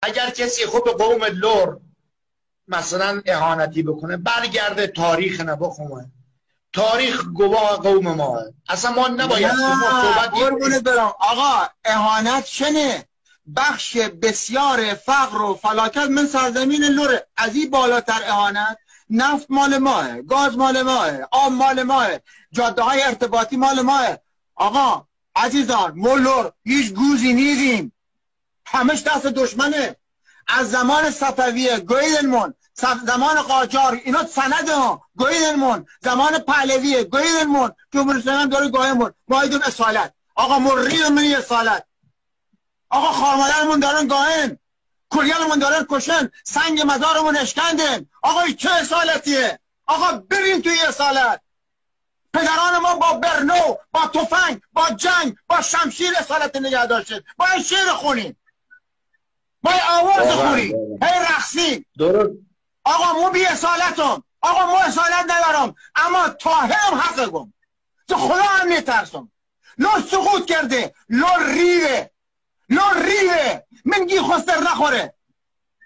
اگر کسی خود به قوم لور مثلا اهانتی بکنه برگرده تاریخ بخونه. تاریخ گواه قوم ما اصلا ما نباید قربونت برم آقا. اهانت چنه؟ بخش بسیار فقر و فلاکت من سرزمین لوره. از این بالاتر اهانت؟ نفت مال ماه، گاز مال ماه، آب مال ماه، جاده های ارتباطی مال ماه. آقا عزیزان ما لور هیچ گوزی نیستیم، همش دست دشمنه. از زمان صفویه گویدنمون، زمان قاجار اینا سنده ها گویدنمون، زمان پهلویه گویدنمون، جمهوری اسلامی داره گویدنمون. ما ایدون اصالت آقا مرید منی اصالت. آقا خارمادرمون دارن گاهن، کلیانمون دارن کشن، سنگ مزارمون اشکندن. آقا این چه اصالتیه؟ آقا بریم توی اصالت. پدران ما با برنو، با تفنگ، با جنگ، با شمشیر اصالت نگه داشتن. باید شعر خونیم، باید آواز خونیم، هی رقصیم. آقا مو بی اصالتم، آقا مو اصالت ندارم، اما طاهرم حقم، تو خدا هم نیترسم. لور سقوط کرده، لور ریوه، لور ریوه، من گی خستر نخوره.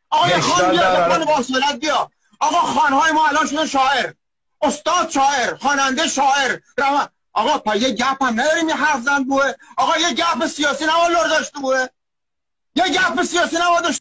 آقای خان بیا بکنه با اصالت بیا. آقا خانهای ما الان شدن شاعر، استاد شاعر، خواننده شاعر. آقا پا یه گپ هم نداریم یه حرف زن بوه. آقا یه گپ سیاسی نباید لور داشته بوه، یه گپ سیاسی نباید